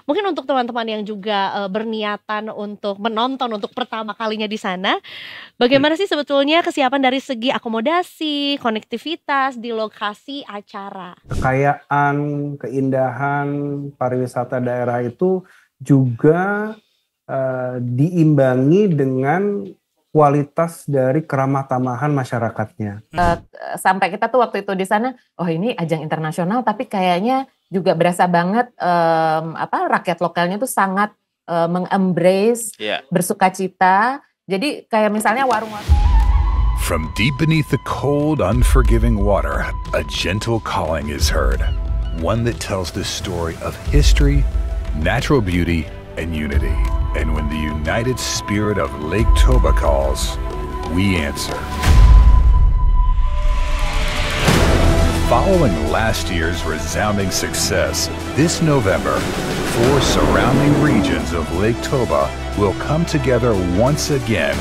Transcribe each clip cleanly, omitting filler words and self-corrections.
Mungkin untuk teman-teman yang juga, berniatan untuk menonton untuk pertama kalinya di sana, bagaimana sih sebetulnya kesiapan dari segi akomodasi, konektivitas di lokasi acara? Kekayaan, keindahan pariwisata daerah itu juga diimbangi dengan kualitas dari keramah tamahan masyarakatnya. Sampai kita tuh waktu itu di sana, oh ini ajang internasional tapi kayaknya juga berasa banget rakyat lokalnya tuh sangat mengembrace, bersukacita. Jadi kayak misalnya warung-warung. From deep beneath the cold, unforgiving water, a gentle calling is heard. One that tells the story of history, natural beauty, and unity. And when the united spirit of Lake Toba calls, we answer. Following last year's resounding success, this November, 4 surrounding regions of Lake Toba will come together once again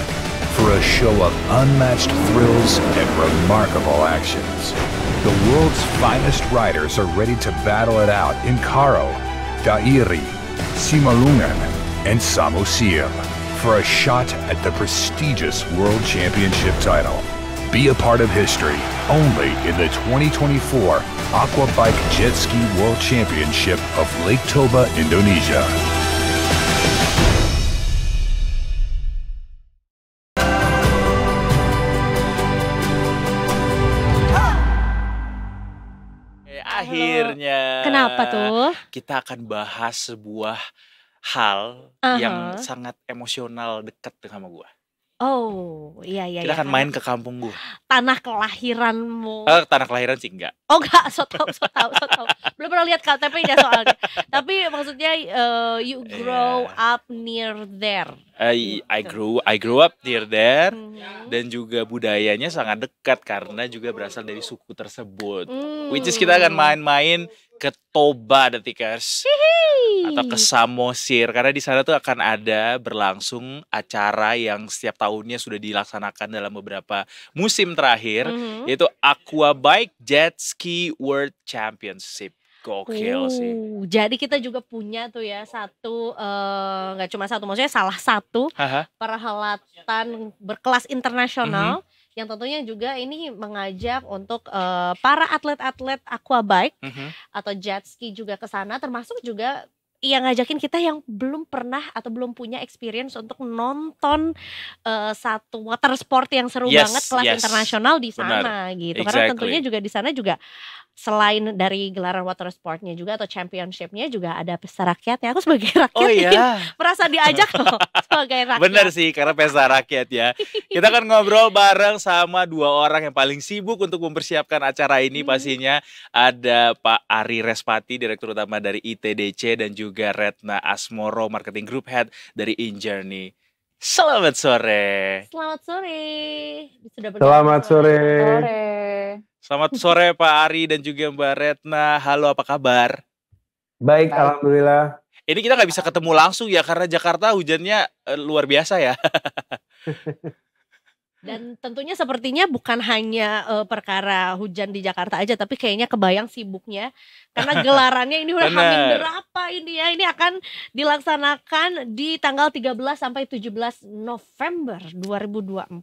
for a show of unmatched thrills and remarkable actions. The world's finest riders are ready to battle it out in Karo, Dairi, Simalungan, and Samosir for a shot at the prestigious World Championship title. Be a part of history only in the 2024 Aquabike Jet Ski World Championship of Lake Toba, Indonesia. Akhirnya Kenapa tuh? kita akan bahas sebuah hal yang sangat emosional dekat sama gua. Oh, iya Kita akan main ke kampung gua. Tanah kelahiranmu. Tanah kelahiran sih enggak. Oh enggak, so tau. Belum pernah lihat KTP-nya soalnya. Tapi maksudnya you grow up near there. I grew up near there dan juga budayanya sangat dekat karena juga berasal dari suku tersebut. Which is kita akan main-main ke Toba Detikers atau ke Samosir karena di sana tuh akan ada berlangsung acara yang setiap tahunnya sudah dilaksanakan dalam beberapa musim terakhir yaitu Aquabike Jet Ski World Championship. Gokil sih. Jadi kita juga punya tuh ya satu, nggak cuma satu, maksudnya salah satu perhelatan berkelas internasional yang tentunya juga ini mengajak untuk para atlet-atlet aquabike atau jet ski juga ke sana, termasuk juga yang ngajakin kita yang belum pernah atau belum punya experience untuk nonton satu water sport yang seru banget kelas internasional di sana gitu. Karena tentunya juga di sana juga selain dari gelaran water sportnya juga atau championshipnya juga ada pesta rakyat ya. Aku sebagai rakyat merasa diajak loh sebagai rakyat. Bener sih karena pesta rakyat ya. Kita akan ngobrol bareng sama dua orang yang paling sibuk untuk mempersiapkan acara ini. Pastinya ada Pak Ari Respati, Direktur Utama dari ITDC, dan juga Retna Asmoro, Marketing Group Head dari InJourney. Selamat sore. Selamat sore. Selamat sore. Selamat sore Pak Ari dan juga Mbak Retna. Halo, apa kabar? Baik, alhamdulillah. Ini kita nggak bisa ketemu langsung ya karena Jakarta hujannya luar biasa ya. Dan tentunya sepertinya bukan hanya perkara hujan di Jakarta aja, tapi kayaknya kebayang sibuknya karena gelarannya ini udah hamin berapa ini ya. Ini akan dilaksanakan di tanggal 13 sampai 17 November 2024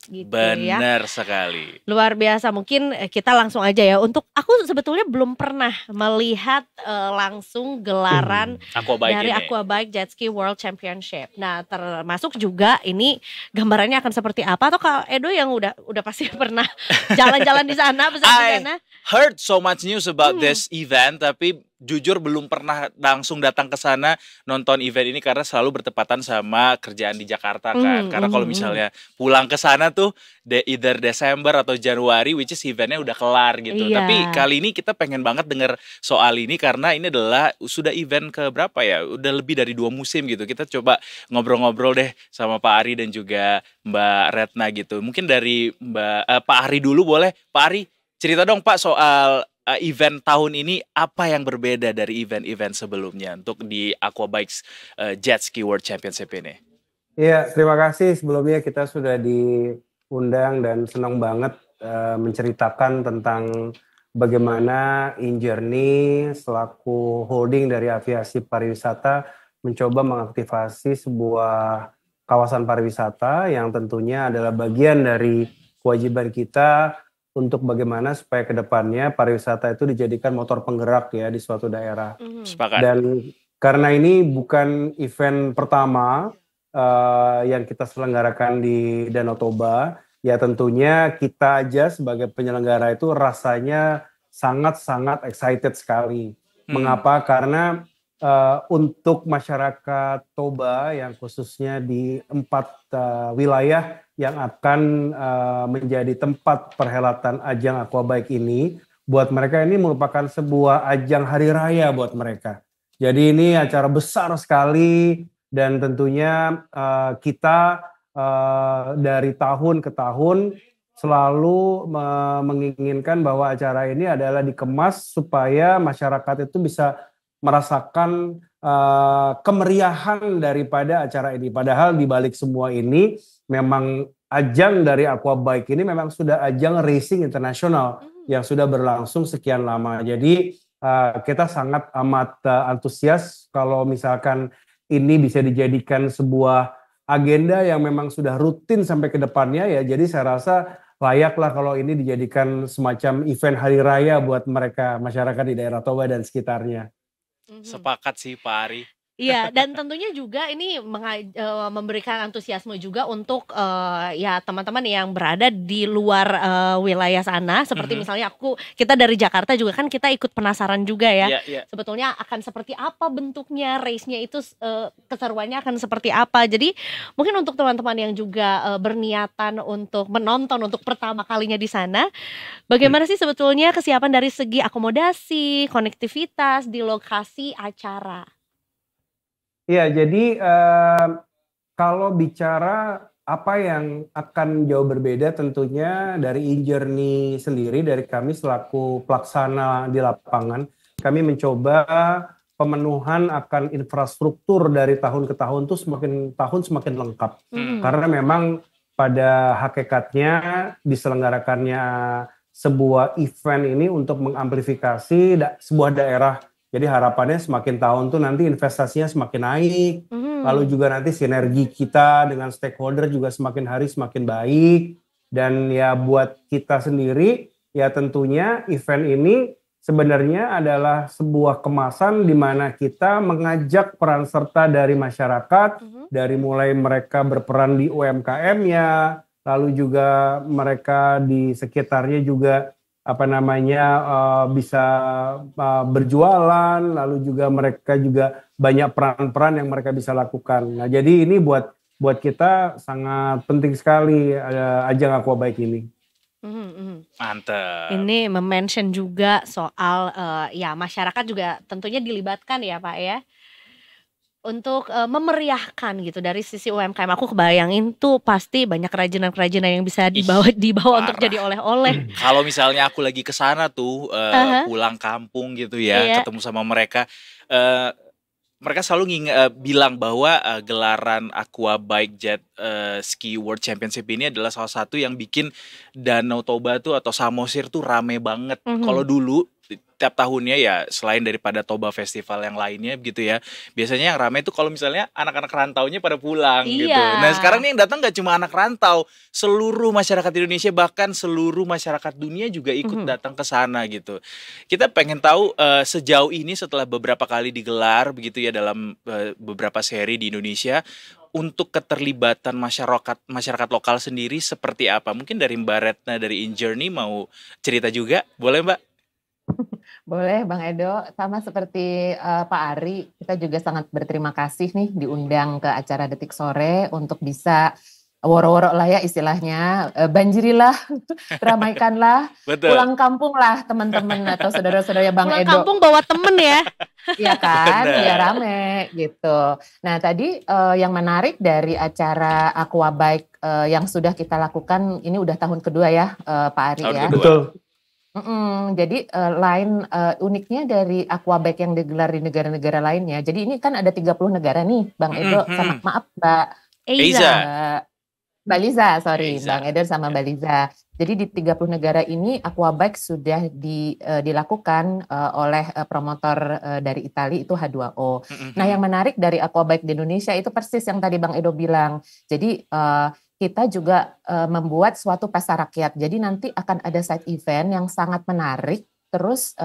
gitu. Benar sekali. Luar biasa. Mungkin kita langsung aja ya. Untuk aku sebetulnya belum pernah melihat langsung gelaran dari Aquabike Jet Ski World Championship. Nah, termasuk juga ini gambarannya akan seperti apa, atau Kak Edo yang udah pasti pernah jalan-jalan di sana, besar di sana. Heard so much news about this event, tapi jujur belum pernah langsung datang ke sana nonton event ini karena selalu bertepatan sama kerjaan di Jakarta kan. Karena kalau misalnya pulang ke sana tuh either Desember atau Januari, which is eventnya udah kelar gitu. Tapi kali ini kita pengen banget denger soal ini karena ini adalah sudah event ke berapa ya? Udah lebih dari 2 musim gitu. Kita coba ngobrol-ngobrol deh sama Pak Ari dan juga Mbak Retna gitu. Mungkin dari Pak Ari dulu boleh. Pak Ari, cerita dong Pak soal event tahun ini, apa yang berbeda dari event-event sebelumnya untuk di Aquabikes Jet Ski World Championship ini? Iya, terima kasih sebelumnya kita sudah diundang dan senang banget menceritakan tentang bagaimana InJourney selaku holding dari aviasi pariwisata mencoba mengaktifasi sebuah kawasan pariwisata yang tentunya adalah bagian dari kewajiban kita untuk bagaimana supaya ke depannya pariwisata itu dijadikan motor penggerak ya di suatu daerah. Sepakat. Dan karena ini bukan event pertama yang kita selenggarakan di Danau Toba, ya tentunya kita aja sebagai penyelenggara itu rasanya sangat-sangat excited sekali. Mengapa? Karena untuk masyarakat Toba yang khususnya di 4 wilayah yang akan menjadi tempat perhelatan ajang Aquabike ini, buat mereka ini merupakan sebuah ajang hari raya buat mereka. Jadi ini acara besar sekali dan tentunya kita dari tahun ke tahun selalu menginginkan bahwa acara ini adalah dikemas supaya masyarakat itu bisa merasakan kemeriahan daripada acara ini. Padahal di balik semua ini memang ajang dari Aquabike ini memang sudah ajang racing internasional yang sudah berlangsung sekian lama. Jadi kita sangat amat antusias kalau misalkan ini bisa dijadikan sebuah agenda yang memang sudah rutin sampai ke depannya ya. Jadi saya rasa layaklah kalau ini dijadikan semacam event hari raya buat mereka masyarakat di daerah Toba dan sekitarnya. Sepakat sih Pak Ari. Iya, dan tentunya juga ini memberikan antusiasme juga untuk ya teman-teman yang berada di luar wilayah sana. Seperti misalnya kita dari Jakarta juga kan kita ikut penasaran juga ya. Sebetulnya akan seperti apa bentuknya, race-nya itu keseruannya akan seperti apa. Jadi mungkin untuk teman-teman yang juga berniatan untuk menonton untuk pertama kalinya di sana, bagaimana sih sebetulnya kesiapan dari segi akomodasi, konektivitas di lokasi acara? Iya, jadi kalau bicara apa yang akan jauh berbeda tentunya dari InJourney sendiri, dari kami selaku pelaksana di lapangan, kami mencoba pemenuhan akan infrastruktur dari tahun ke tahun tuh semakin lengkap. Karena memang pada hakikatnya diselenggarakannya sebuah event ini untuk mengamplifikasi sebuah daerah. Jadi harapannya semakin tahun tuh nanti investasinya semakin naik, lalu juga nanti sinergi kita dengan stakeholder juga semakin hari semakin baik. Dan ya buat kita sendiri, ya tentunya event ini sebenarnya adalah sebuah kemasan di mana kita mengajak peran serta dari masyarakat, dari mulai mereka berperan di UMKM-nya, lalu juga mereka di sekitarnya juga bisa berjualan, lalu juga mereka juga banyak peran-peran yang mereka bisa lakukan. Nah, jadi ini buat kita sangat penting sekali ajang Aquabike ini. Mantap. Ini mention juga soal ya masyarakat juga tentunya dilibatkan ya Pak ya. Untuk memeriahkan gitu dari sisi UMKM. Aku kebayangin tuh pasti banyak kerajinan-kerajinan yang bisa dibawa untuk jadi oleh-oleh. Kalau misalnya aku lagi ke sana tuh pulang kampung gitu ya, ketemu sama mereka, mereka selalu bilang bahwa gelaran Aquabike Jet Ski World Championship ini adalah salah satu yang bikin Danau Toba tuh atau Samosir tuh rame banget. Kalau dulu tiap tahunnya ya selain daripada Toba Festival yang lainnya gitu ya, biasanya yang ramai itu kalau misalnya anak-anak rantaunya pada pulang gitu. Nah sekarang nih yang datang gak cuma anak rantau, seluruh masyarakat Indonesia bahkan seluruh masyarakat dunia juga ikut datang ke sana gitu. Kita pengen tahu sejauh ini setelah beberapa kali digelar begitu ya dalam beberapa seri di Indonesia, untuk keterlibatan masyarakat lokal sendiri seperti apa? Mungkin dari Mbak Retna dari InJourney mau cerita juga, boleh Mbak? Boleh Bang Edo, sama seperti Pak Ari, kita juga sangat berterima kasih nih diundang ke acara Detik Sore untuk bisa woro-woro lah ya istilahnya, banjirilah, ramaikanlah, pulang kampung lah teman-teman atau saudara-saudara Bang pulang Edo. Pulang kampung bawa temen ya. Iya kan, ya rame gitu. Nah tadi yang menarik dari acara Aquabike yang sudah kita lakukan, ini udah tahun kedua ya Pak Ari ya. Betul. Jadi uniknya dari Aquabike yang digelar di negara-negara lainnya. Jadi ini kan ada 30 negara nih, Bang Edo sama Mbak Liza, sorry, Bang Edo sama Mbak Liza. Jadi di 30 negara ini aquabike sudah dilakukan oleh promotor dari Italia itu H2O. Nah, yang menarik dari aquabike di Indonesia itu persis yang tadi Bang Edo bilang. Jadi kita juga membuat suatu pasar rakyat. Jadi nanti akan ada side event yang sangat menarik. Terus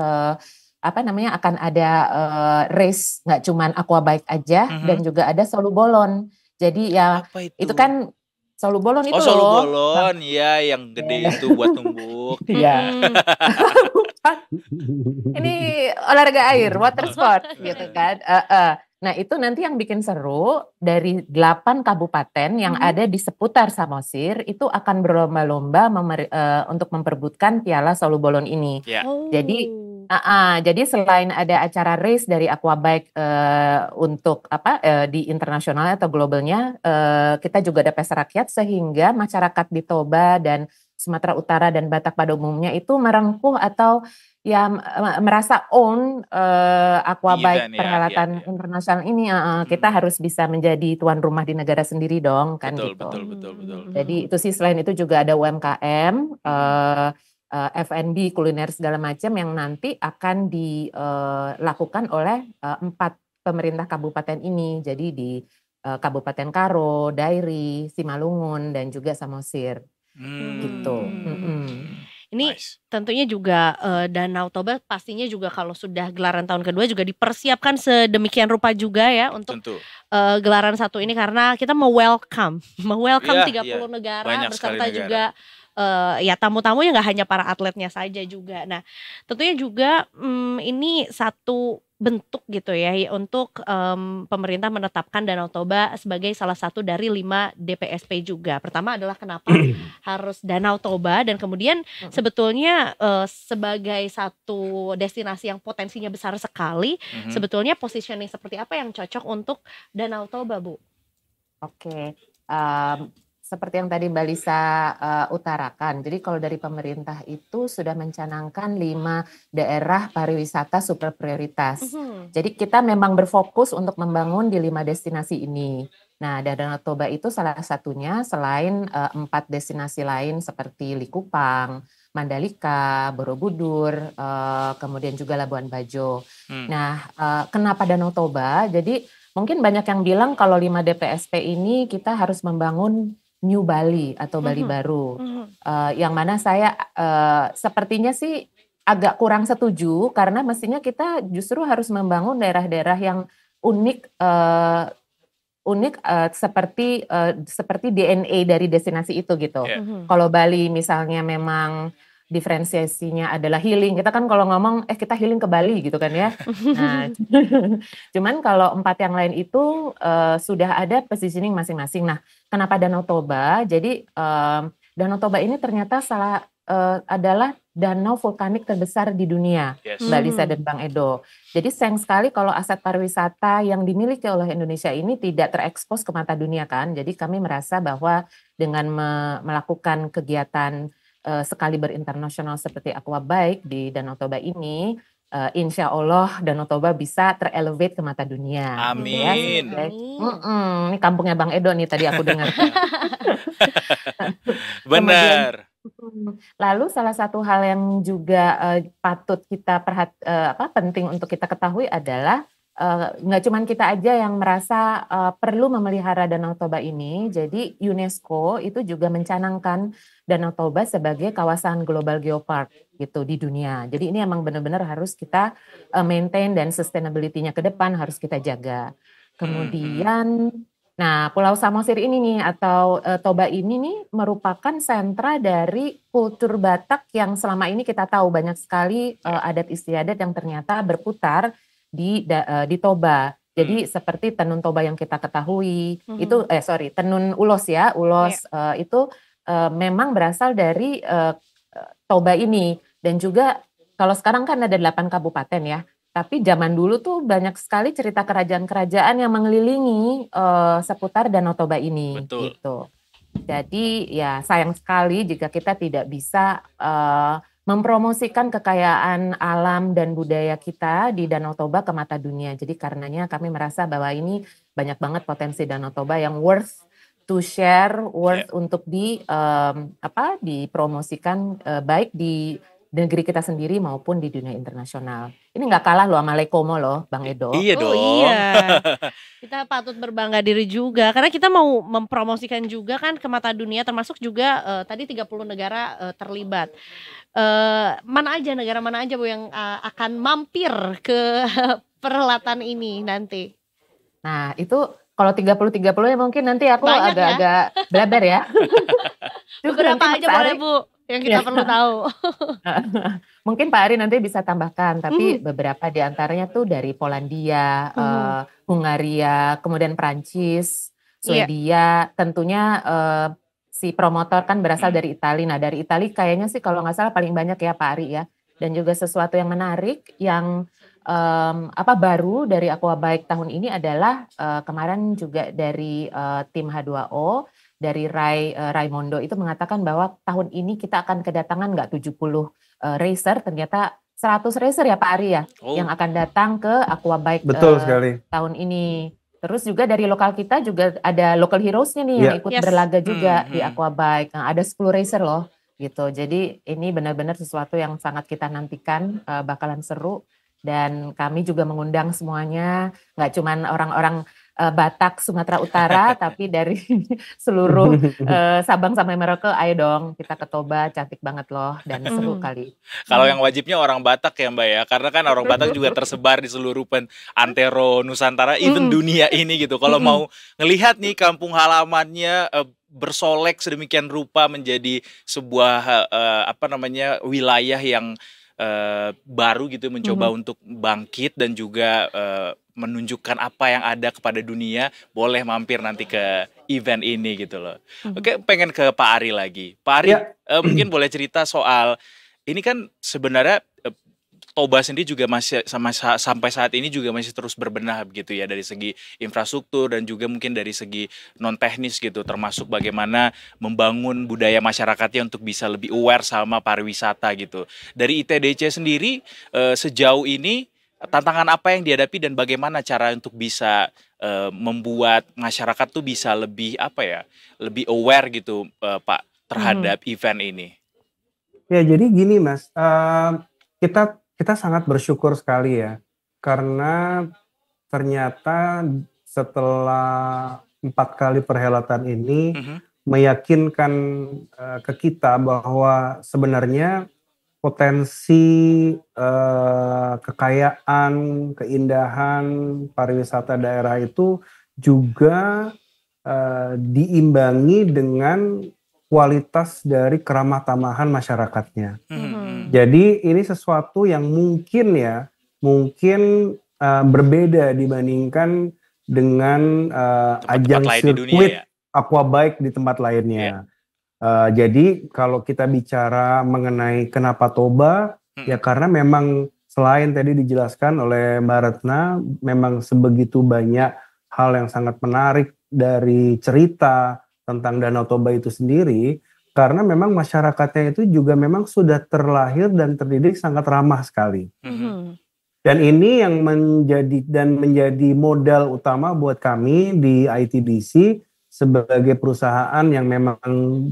akan ada race, nggak cuman aquabike aja, dan juga ada solubolon. Jadi ya itu kan solubolon itu loh. Solubolon, ya yang gede itu buat numbuk. Iya. Ini olahraga air, water sport gitu kan. Nah itu nanti yang bikin seru dari 8 kabupaten yang ada di seputar Samosir itu akan berlomba-lomba untuk memperebutkan piala solubolon ini. Yeah. Jadi selain ada acara race dari aquabike untuk di internasional atau globalnya, kita juga ada pesta rakyat sehingga masyarakat di Toba dan Sumatera Utara dan Batak pada umumnya itu merengkuh atau ya merasa own aquabike perhelatan internasional ini. Kita harus bisa menjadi tuan rumah di negara sendiri dong kan. Betul. Jadi itu sih, selain itu juga ada UMKM, F&B, kuliner segala macam yang nanti akan dilakukan oleh 4 pemerintah kabupaten ini. Jadi di Kabupaten Karo, Dairi, Simalungun dan juga Samosir. Gitu. Ini tentunya juga Danau Toba pastinya juga kalau sudah gelaran tahun kedua juga dipersiapkan sedemikian rupa juga ya untuk gelaran satu ini, karena kita welcome 30 negara banyak beserta juga ya tamu-tamunya nggak hanya para atletnya saja juga. Nah tentunya juga ini satu bentuk gitu ya untuk pemerintah menetapkan Danau Toba sebagai salah satu dari 5 DPSP juga. Pertama adalah kenapa harus Danau Toba, dan kemudian sebetulnya sebagai satu destinasi yang potensinya besar sekali, sebetulnya positioning seperti apa yang cocok untuk Danau Toba, Bu? Oke. Seperti yang tadi Mbak Lisa utarakan, jadi kalau dari pemerintah itu sudah mencanangkan 5 daerah pariwisata super prioritas. Jadi kita memang berfokus untuk membangun di 5 destinasi ini. Nah, Danau Toba itu salah satunya selain 4 destinasi lain seperti Likupang, Mandalika, Borobudur, kemudian juga Labuan Bajo. Nah, kenapa Danau Toba? Jadi mungkin banyak yang bilang kalau 5 DPSP ini kita harus membangun New Bali atau Bali baru, yang mana saya sepertinya sih agak kurang setuju, karena mestinya kita justru harus membangun daerah-daerah yang unik seperti DNA dari destinasi itu gitu. Kalau Bali misalnya memang diferensiasinya adalah healing. Kita kan kalau ngomong kita healing ke Bali gitu kan ya. Nah, cuman kalau 4 yang lain itu sudah ada positioning masing-masing. Nah, kenapa Danau Toba? Jadi Danau Toba ini ternyata adalah danau vulkanik terbesar di dunia, Mbak Lisa dan Bang Edo. Jadi sayang sekali kalau aset pariwisata yang dimiliki oleh Indonesia ini tidak terekspos ke mata dunia kan. Jadi kami merasa bahwa dengan melakukan kegiatan sekali berinternasional seperti aquabike di Danau Toba ini, insya Allah Danau Toba bisa terelevate ke mata dunia. Amin. Gitu ya. Ini kampungnya Bang Edo nih tadi aku dengar. Benar. Lalu salah satu hal yang juga patut kita penting untuk kita ketahui adalah nggak cuma kita aja yang merasa perlu memelihara Danau Toba ini. Jadi UNESCO itu juga mencanangkan Danau Toba sebagai kawasan global geopark gitu di dunia. Jadi ini emang benar-benar harus kita maintain, dan sustainability-nya ke depan harus kita jaga. Kemudian nah, Pulau Samosir ini nih atau Toba ini nih merupakan sentra dari kultur Batak yang selama ini kita tahu banyak sekali adat istiadat yang ternyata berputar di Toba. Jadi seperti tenun Toba yang kita ketahui itu tenun ulos ya, itu memang berasal dari Toba ini. Dan juga kalau sekarang kan ada 8 kabupaten ya. Tapi zaman dulu tuh banyak sekali cerita kerajaan-kerajaan yang mengelilingi seputar Danau Toba ini. Betul. Gitu. Jadi ya sayang sekali jika kita tidak bisa mempromosikan kekayaan alam dan budaya kita di Danau Toba ke mata dunia. Jadi karenanya kami merasa bahwa ini banyak banget potensi Danau Toba yang worth to share, worth untuk dipromosikan baik di negeri kita sendiri maupun di dunia internasional. Ini nggak kalah loh sama Lekomo loh, Bang Edo. Iya dong. Iya. Kita patut berbangga diri juga karena kita mau mempromosikan juga kan ke mata dunia, termasuk juga tadi 30 negara terlibat. Negara mana aja Bu yang akan mampir ke perhelatan ini nanti? Nah, itu kalau 30 ya mungkin nanti aku agak-agak blaber ya. Beberapa aja boleh Bu yang kita perlu tahu. Mungkin Pak Ari nanti bisa tambahkan, tapi beberapa di antaranya tuh dari Polandia, Hungaria, kemudian Prancis, Swedia, tentunya si promotor kan berasal dari Italia. Nah dari Italia kayaknya sih kalau nggak salah paling banyak ya Pak Ari ya. Dan juga sesuatu yang menarik yang baru dari Aquabike tahun ini adalah kemarin juga dari tim H2O dari Raimondo itu mengatakan bahwa tahun ini kita akan kedatangan nggak 70 racer, ternyata 100 racer ya Pak Ari ya yang akan datang ke Aquabike sekali. Tahun ini. Terus juga dari lokal kita juga ada local heroes-nya nih yang ikut berlaga juga di Aquabike. Nah, ada 10 racer loh gitu. Jadi ini benar-benar sesuatu yang sangat kita nantikan, bakalan seru. Dan kami juga mengundang semuanya, nggak cuman orang-orang Batak, Sumatera Utara, tapi dari seluruh Sabang sampai Merauke, ayo dong kita ke Toba, cantik banget loh dan seru kali. Kalau yang wajibnya orang Batak ya Mbak ya, karena kan orang Batak juga tersebar di seluruh antero Nusantara, even dunia ini gitu. Kalau mau ngelihat nih kampung halamannya bersolek sedemikian rupa menjadi sebuah wilayah yang baru gitu, mencoba untuk bangkit dan juga menunjukkan apa yang ada kepada dunia, boleh mampir nanti ke event ini gitu loh. Oke, pengen ke Pak Ari lagi. Pak Ari, mungkin boleh cerita soal ini kan sebenarnya Toba sendiri juga masih sampai saat ini juga masih terus berbenah begitu ya, dari segi infrastruktur dan juga mungkin dari segi non teknis gitu, termasuk bagaimana membangun budaya masyarakatnya untuk bisa lebih aware sama pariwisata gitu. Dari ITDC sendiri sejauh ini tantangan apa yang dihadapi dan bagaimana cara untuk bisa membuat masyarakat tuh bisa lebih lebih aware gitu Pak terhadap event ini? Ya jadi gini Mas, kita sangat bersyukur sekali ya, karena ternyata setelah 4 kali perhelatan ini meyakinkan ke kita bahwa sebenarnya potensi kekayaan, keindahan pariwisata daerah itu juga diimbangi dengan kualitas dari keramah tamahan masyarakatnya. Jadi ini sesuatu yang mungkin berbeda dibandingkan dengan ajang sirkuit Aquabike di tempat lainnya. Jadi kalau kita bicara mengenai kenapa Toba, ya karena memang selain tadi dijelaskan oleh Mbak Retna, memang sebegitu banyak hal yang sangat menarik dari cerita tentang Danau Toba itu sendiri, karena memang masyarakatnya itu juga memang sudah terlahir dan terdidik sangat ramah sekali. Dan ini yang menjadi modal utama buat kami di ITBC sebagai perusahaan yang memang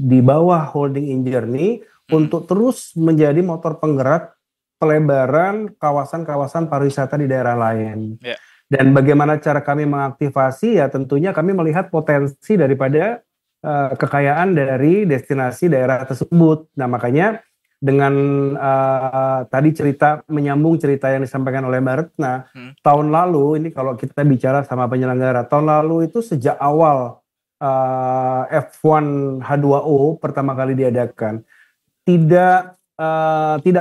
di bawah holding InJourney untuk terus menjadi motor penggerak pelebaran kawasan-kawasan pariwisata di daerah lain. Dan bagaimana cara kami mengaktifasi, ya tentunya kami melihat potensi daripada kekayaan dari destinasi daerah tersebut. Nah makanya dengan tadi menyambung cerita yang disampaikan oleh Mbak Retna, tahun lalu ini kalau kita bicara sama penyelenggara, tahun lalu itu sejak awal F1 H2O pertama kali diadakan, tidak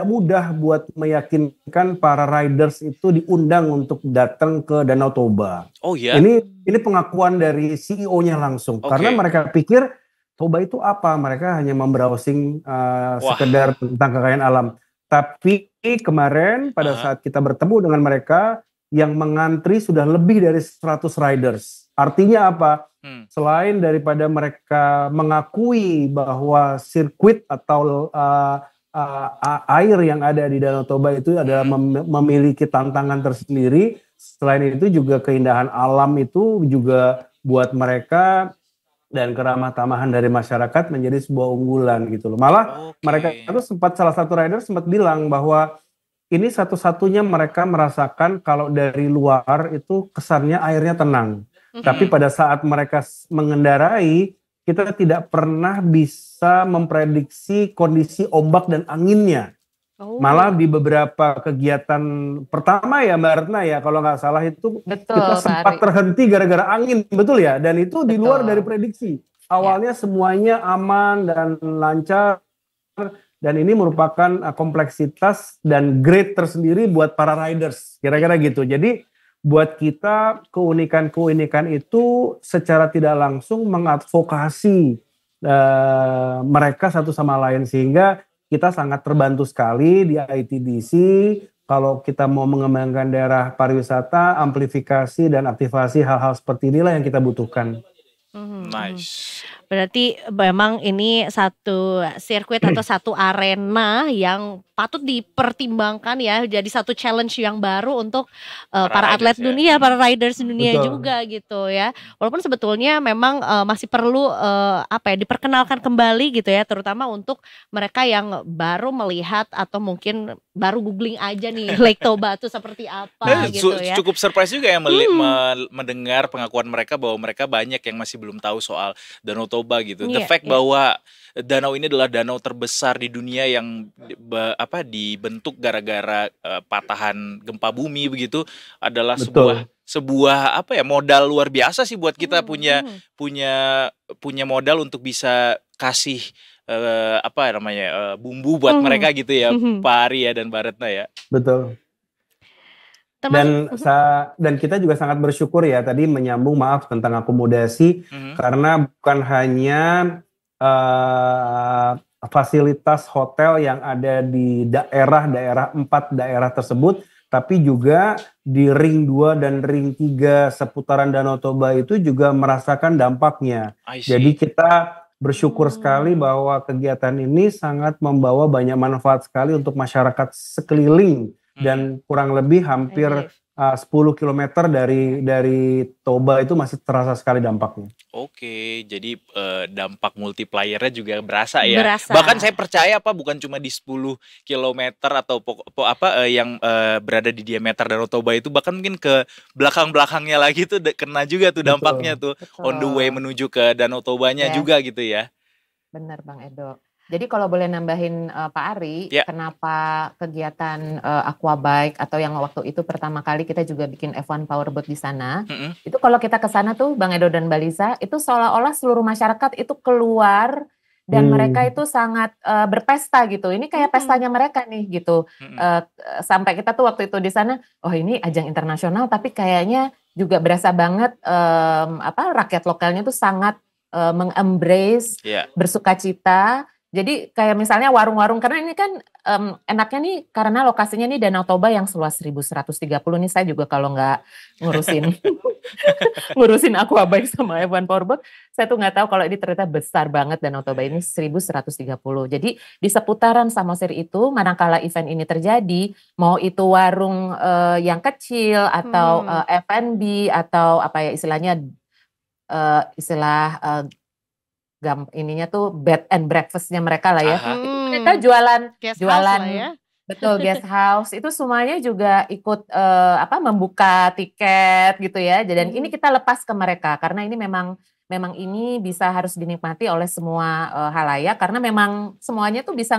mudah buat meyakinkan para riders itu diundang untuk datang ke Danau Toba. Oh ya. Ini pengakuan dari CEO-nya langsung, karena mereka pikir Toba itu apa? Mereka hanya membrowsing sekedar tentang kekayaan alam. Tapi kemarin pada saat kita bertemu dengan mereka, yang mengantri sudah lebih dari 100 riders. Artinya apa? Selain daripada mereka mengakui bahwa sirkuit atau air yang ada di Danau Toba itu adalah memiliki tantangan tersendiri. Selain itu juga keindahan alam itu juga buat mereka dan keramah tamahan dari masyarakat menjadi sebuah unggulan gitu loh. Malah mereka itu salah satu rider sempat bilang bahwa ini satu-satunya mereka merasakan kalau dari luar itu kesannya airnya tenang. Tapi pada saat mereka mengendarai, kita tidak pernah bisa memprediksi kondisi ombak dan anginnya. Malah di beberapa kegiatan pertama ya Mbak Retna ya, kalau nggak salah itu kita sempat terhenti gara-gara angin, betul ya? Dan itu di luar dari prediksi. Awalnya semuanya aman dan lancar, dan ini merupakan kompleksitas dan grade tersendiri buat para riders, kira-kira gitu. Jadi buat kita keunikan-keunikan itu secara tidak langsung mengadvokasi mereka satu sama lain, sehingga kita sangat terbantu sekali di ITDC kalau kita mau mengembangkan daerah pariwisata, amplifikasi dan aktivasi hal-hal seperti inilah yang kita butuhkan. Nice. Berarti memang ini satu sirkuit atau satu arena yang patut dipertimbangkan ya, jadi satu challenge yang baru untuk para atlet dunia, para riders dunia juga gitu ya. Walaupun sebetulnya memang masih perlu diperkenalkan kembali gitu ya, terutama untuk mereka yang baru melihat atau mungkin baru googling aja nih Lake Toba itu seperti apa gitu ya. Cukup surprise juga ya mendengar pengakuan mereka bahwa mereka banyak yang masih belum tahu soal Danau Toba gitu. The fact bahwa danau ini adalah danau terbesar di dunia yang dibentuk gara-gara patahan gempa bumi begitu adalah sebuah modal luar biasa sih buat kita punya modal untuk bisa kasih bumbu buat mereka gitu ya, Pak Ari ya dan Mbak Retna ya. Betul. Dan kita juga sangat bersyukur ya, tadi menyambung tentang akomodasi, karena bukan hanya fasilitas hotel yang ada di daerah 4 daerah tersebut, tapi juga di ring 2 dan ring 3 seputaran Danau Toba itu juga merasakan dampaknya. Jadi kita bersyukur sekali bahwa kegiatan ini sangat membawa banyak manfaat sekali untuk masyarakat sekeliling, dan kurang lebih hampir 10 km dari Toba itu masih terasa sekali dampaknya. Oke, jadi dampak multipliernya juga berasa ya. Bahkan saya percaya bukan cuma di 10 km atau yang berada di diameter Danau Toba itu, bahkan mungkin ke belakang-belakangnya lagi tuh kena juga tuh dampaknya tuh. On the way menuju ke Danau Tobanya juga gitu ya. Benar Bang Edo. Jadi kalau boleh nambahin Pak Ari, kenapa kegiatan aquabike atau yang waktu itu pertama kali kita juga bikin F1 Powerboat di sana, itu kalau kita ke sana tuh Bang Edo dan Mbak Lisa, itu seolah-olah seluruh masyarakat itu keluar dan mereka itu sangat berpesta gitu. Ini kayak pestanya mereka nih gitu. Sampai kita tuh waktu itu di sana, oh ini ajang internasional tapi kayaknya juga berasa banget rakyat lokalnya tuh sangat mengembrace, bersukacita. Jadi kayak misalnya warung-warung, karena ini kan enaknya nih karena lokasinya nih Danau Toba yang seluas 1130 nih, saya juga kalau nggak ngurusin aquabike sama F1 Powerboat, saya tuh nggak tahu kalau ini ternyata besar banget Danau Toba ini 1130. Jadi di seputaran Samosir itu manakala event ini terjadi, mau itu warung yang kecil atau F&B atau istilahnya ininya tuh bed and breakfastnya mereka lah ya. Mereka jualan ya. Betul, guest house itu semuanya juga ikut membuka tiket gitu ya. Dan ini kita lepas ke mereka karena ini memang ini bisa harus dinikmati oleh semua halayak, karena memang semuanya tuh bisa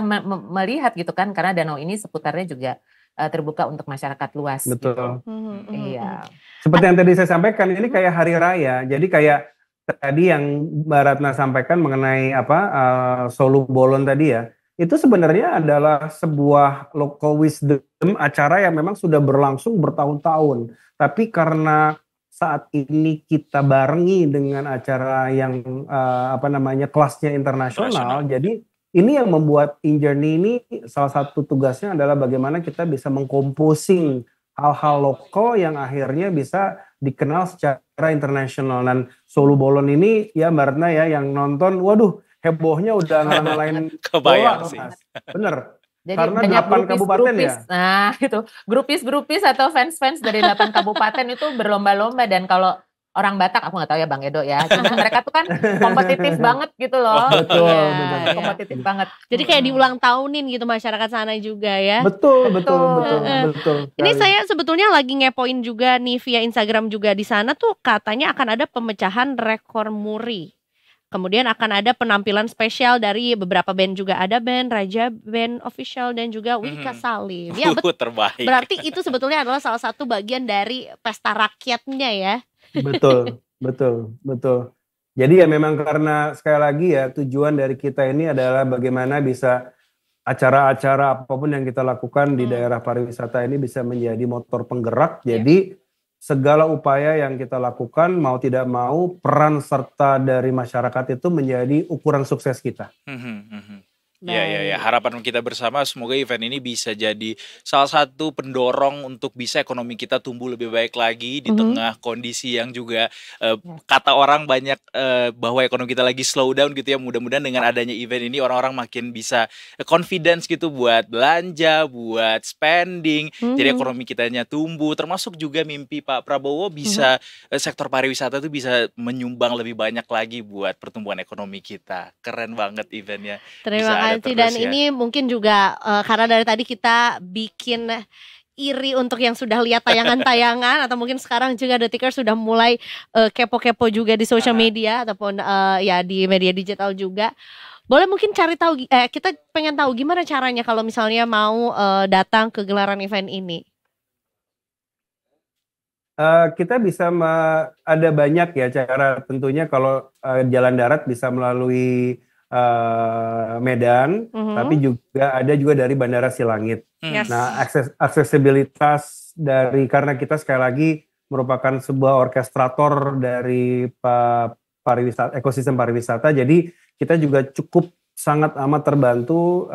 melihat gitu kan, karena danau ini seputarnya juga terbuka untuk masyarakat luas. Betul. Gitu. Iya. Seperti yang tadi saya sampaikan, ini kayak hari raya. Jadi kayak tadi yang Mbak Ratna sampaikan mengenai Solu Bolon tadi ya, itu sebenarnya adalah sebuah local wisdom, acara yang memang sudah berlangsung bertahun-tahun. Tapi karena saat ini kita barengi dengan acara yang kelasnya internasional, jadi ini yang membuat InJourney ini salah satu tugasnya adalah bagaimana kita bisa mengkomposing hal-hal lokal yang akhirnya bisa dikenal secara internasional. Dan Solu Bolon ini ya Mbak Retna ya, yang nonton, waduh hebohnya udah ngalahin kebayang sih. Bener. Jadi karena banyak 8 kabupaten ya. Nah itu grupis atau fans dari 8 kabupaten itu berlomba-lomba, dan kalau orang Batak, aku nggak tahu ya Bang Edo ya. Cuma mereka tuh kan kompetitif banget gitu loh. Betul, ya, kompetitif banget. Jadi kayak diulang tahunin gitu masyarakat sana juga ya. Betul. Ini saya sebetulnya lagi ngepoin juga nih via Instagram juga, di sana tuh katanya akan ada pemecahan rekor muri. Kemudian akan ada penampilan spesial dari beberapa band juga, ada band Raja Band Official dan juga Wika Salim. Ya, terbaik. Berarti itu sebetulnya adalah salah satu bagian dari pesta rakyatnya ya. Betul. Jadi ya memang karena sekali lagi ya tujuan dari kita ini adalah bagaimana bisa acara-acara apapun yang kita lakukan di daerah pariwisata ini bisa menjadi motor penggerak. Jadi segala upaya yang kita lakukan mau tidak mau peran serta dari masyarakat itu menjadi ukuran sukses kita. Ya, harapan kita bersama semoga event ini bisa jadi salah satu pendorong untuk bisa ekonomi kita tumbuh lebih baik lagi di tengah kondisi yang juga kata orang banyak bahwa ekonomi kita lagi slow down gitu ya. Mudah-mudahan dengan adanya event ini orang-orang makin bisa confidence gitu buat belanja, buat spending, jadi ekonomi kitanya tumbuh, termasuk juga mimpi Pak Prabowo bisa sektor pariwisata itu bisa menyumbang lebih banyak lagi buat pertumbuhan ekonomi kita. Keren banget eventnya. Terima kasih. Dan ini mungkin juga karena dari tadi kita bikin iri untuk yang sudah lihat tayangan-tayangan atau mungkin sekarang juga Detikers sudah mulai kepo-kepo juga di social media ataupun ya di media digital juga. Boleh mungkin cari tahu, kita pengen tahu gimana caranya kalau misalnya mau datang ke gelaran event ini. Kita bisa ada banyak ya cara, tentunya kalau jalan darat bisa melalui Medan, tapi juga ada juga dari Bandara Silangit. Nah, aksesibilitas dari, karena kita sekali lagi merupakan sebuah orkestrator dari pariwisata, ekosistem pariwisata, jadi kita juga cukup sangat amat terbantu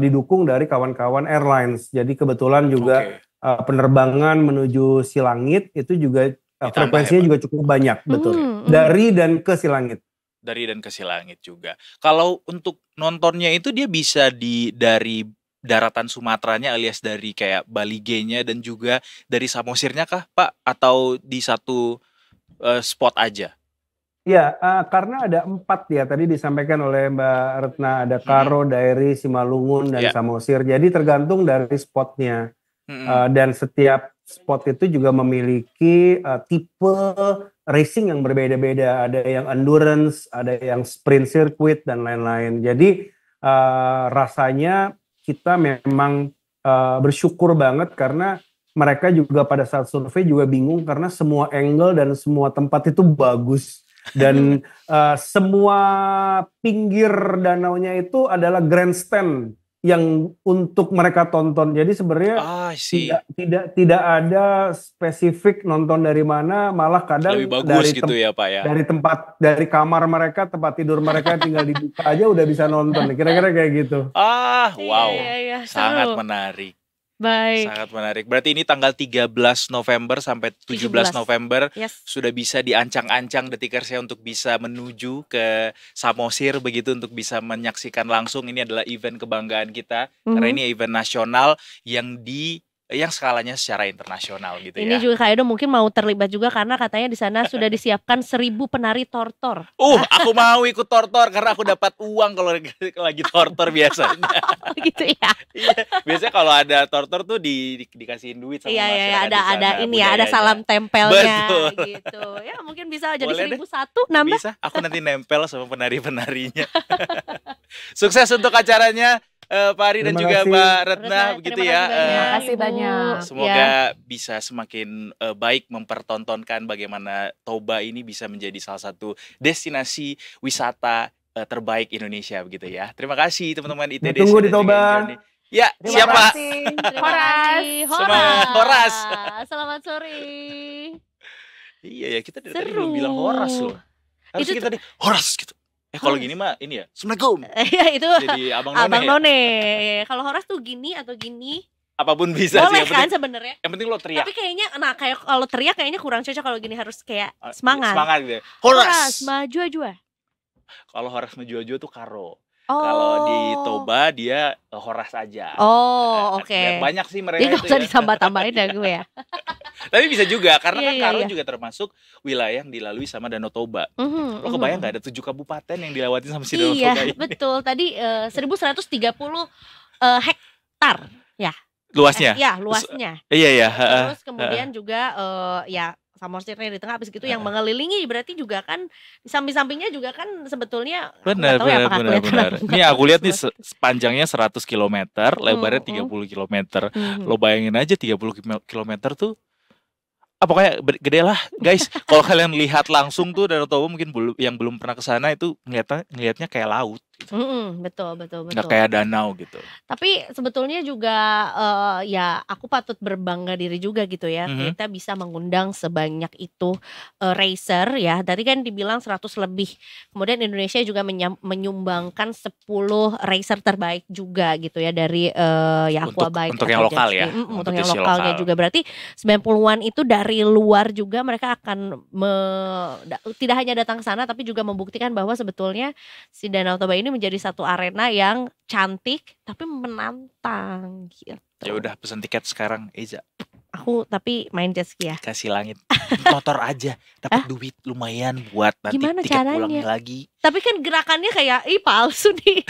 didukung dari kawan-kawan airlines. Jadi kebetulan juga penerbangan menuju Silangit itu juga frekuensinya juga cukup banyak, betul. Dari dan ke Silangit. Dari dan ke Silangit juga. Kalau untuk nontonnya itu dia bisa dari daratan Sumateranya alias dari kayak Balige-nya dan juga dari Samosirnya kah Pak? Atau di satu spot aja? Ya, karena ada 4 ya tadi disampaikan oleh Mbak Retna, ada Karo, Dairi, Simalungun, dan Samosir. Jadi tergantung dari spotnya. Dan setiap spot itu juga memiliki tipe racing yang berbeda-beda, ada yang endurance, ada yang sprint circuit dan lain-lain. Jadi rasanya kita memang bersyukur banget karena mereka juga pada saat survei juga bingung karena semua angle dan semua tempat itu bagus dan semua pinggir danaunya itu adalah grandstand yang untuk mereka tonton. Jadi sebenarnya tidak ada spesifik nonton dari mana, malah kadang lebih bagus dari gitu ya Pak ya. Dari kamar mereka, tempat tidur mereka tinggal dibuka aja udah bisa nonton. Kira-kira kayak gitu. Wow. Sangat menarik. Baik. Sangat menarik. Berarti ini tanggal 13 November sampai 17 November sudah bisa diancang-ancang Detikers ya untuk bisa menuju ke Samosir begitu untuk bisa menyaksikan langsung. Ini adalah event kebanggaan kita karena ini event nasional yang skalanya secara internasional gitu ya. Ini juga Kak Edo mungkin mau terlibat juga karena katanya di sana sudah disiapkan 1000 penari tortor. Aku mau ikut tortor karena aku dapat uang kalau lagi tortor biasanya. Gitu ya. Biasanya kalau ada tortor tuh dikasihin duit sama masyarakat. Iya, ada ini ya, ada salam tempelnya gitu. Ya mungkin bisa jadi 1001 nambah. Bisa, aku nanti nempel sama penari-penarinya. Sukses untuk acaranya. Pak Ari dan juga Mbak Retna begitu ya. Terima kasih banyak. Semoga bisa semakin baik mempertontonkan bagaimana Toba ini bisa menjadi salah satu destinasi wisata terbaik Indonesia begitu ya. Terima kasih teman-teman ITDC. Tunggu di Toba. Ya, siapa? Horas. Selamat sore. Iya ya, kita dari tadi belum bilang Horas loh. Harusnya kita tadi Horas gitu. Kalau gini mah ini ya, Assalamualaikum. Itu jadi Abang None. Kalau Horas tuh gini atau gini. Apapun bisa boleh sih. Kan sebenarnya. Yang penting lo teriak. Tapi kayaknya, kayak kalau teriak kayaknya kurang cocok, kalau gini harus kayak semangat. Semangat gitu. Horas maju-ajua. Kalau Horas maju-ajua tuh Karo. Kalau di Toba dia Horas aja. Oh, oke. Banyak sih mereka itu ya. Gak usah ditambah-tambahin ya gue ya. Tapi bisa juga, karena kan Karo juga termasuk wilayah yang dilalui sama Danau Toba. Lo kebayang gak ada 7 kabupaten yang dilewatin sama si Danau Toba ini? Iya, betul. Tadi 1130 hektar ya. Luasnya? Ya, luasnya. Iya. Terus kemudian juga ya Samosirnya di tengah, habis gitu yang mengelilingi berarti juga kan di samping-sampingnya juga kan sebetulnya benar. Nih aku lihat nih panjangnya 100 km, lebarnya 30 km. Lo bayangin aja 30 km tuh pokoknya gede lah guys. Kalau kalian lihat langsung tuh Danau Toba, mungkin yang belum pernah ke sana itu ngelihatnya kayak laut gitu. Betul. Nggak kayak danau gitu. Tapi sebetulnya juga ya aku patut berbangga diri juga gitu ya. Kita bisa mengundang sebanyak itu racer ya. Tadi kan dibilang 100 lebih. Kemudian Indonesia juga menyumbangkan 10 racer terbaik juga gitu ya dari Aquabike. Untuk yang lokal ya. Untuk yang lokalnya juga. Berarti 90-an itu dari luar juga mereka akan tidak hanya datang ke sana tapi juga membuktikan bahwa sebetulnya si Danau Toba ini menjadi satu arena yang cantik tapi menantang gitu. Ya udah pesen tiket sekarang, Eza. Aku tapi main jet ski ya. Kasih langit motor aja, dapat duit lumayan buat nanti gimana tiket caranya? Pulangnya lagi. Tapi kan gerakannya kayak palsu nih.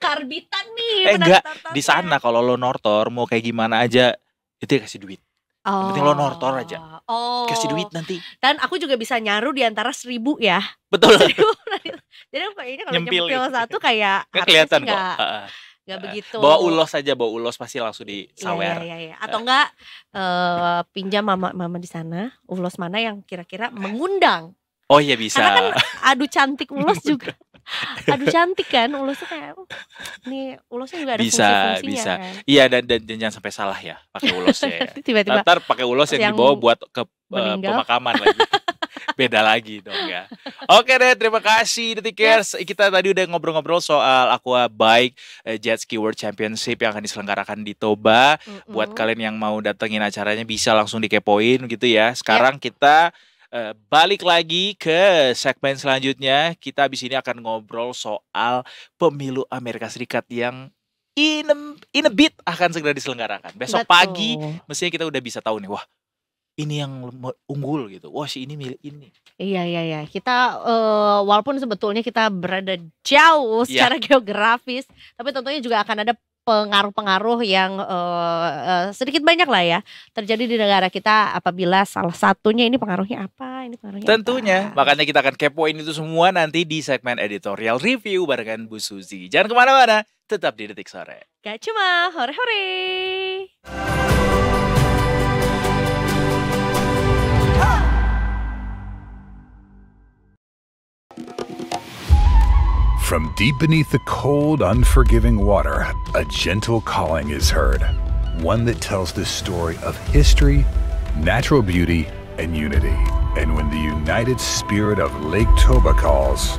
Karbitan nih. Enggak, di sana kalau lo nortor mau kayak gimana aja itu kasih duit. Penting lo nortor aja. Kasih duit nanti. Dan aku juga bisa nyaru di antara 1000 ya. Betul. 1000. Jadi kayaknya kalau nyempil satu kayak kelihatan kok. Gak begitu. Bawa ulos pasti langsung disawer. Iya. Atau enggak pinjam mama di sana, ulos mana yang kira-kira mengundang. Oh iya bisa. Karena kan adu cantik ulos juga. Aduh cantik kan ulusnya kayak nih ulusnya juga ada fungsi-fungsinya bisa. Kan? Iya dan jangan sampai salah ya pakai ulusnya ya. Tiba-tiba ntar pakai ulos yang dibawa buat ke pemakaman lagi. Beda lagi dong ya. Oke deh, terima kasih Detikers. Kita tadi udah ngobrol-ngobrol soal Aquabike Jet Ski World Championship yang akan diselenggarakan di Toba. Buat kalian yang mau datengin acaranya bisa langsung dikepoin gitu ya. Sekarang kita balik lagi ke segmen selanjutnya. Kita abis ini akan ngobrol soal pemilu Amerika Serikat yang in a bit akan segera diselenggarakan. Besok pagi mestinya kita udah bisa tahu nih, wah ini yang unggul gitu. Wah si ini milik ini. Iya. Kita walaupun sebetulnya kita berada jauh secara geografis, tapi tentunya juga akan ada pengaruh-pengaruh yang sedikit banyak lah ya terjadi di negara kita apabila salah satunya ini pengaruhnya apa, ini pengaruhnya tentunya apa. Makanya kita akan kepoin itu semua nanti di segmen editorial review barengan Bu Suzy. Jangan kemana-mana, tetap di Detik Sore. Gak cuma hore-hore. From deep beneath the cold, unforgiving water, a gentle calling is heard. One that tells the story of history, natural beauty, and unity. And when the united spirit of Lake Toba calls,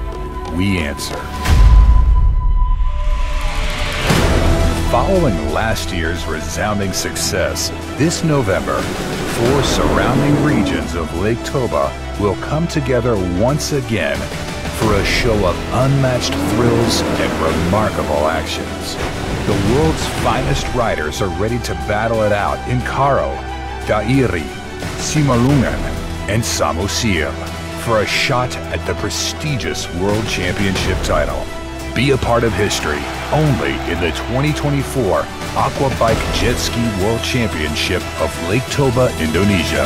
we answer. Following last year's resounding success, this November, 4 surrounding regions of Lake Toba will come together once again for a show of unmatched thrills and remarkable actions. The world's finest riders are ready to battle it out in Karo, Dairi, Simalungan, and Samosir for a shot at the prestigious World Championship title. Be a part of history only in the 2024 Aquabike Jet Ski World Championship of Lake Toba, Indonesia.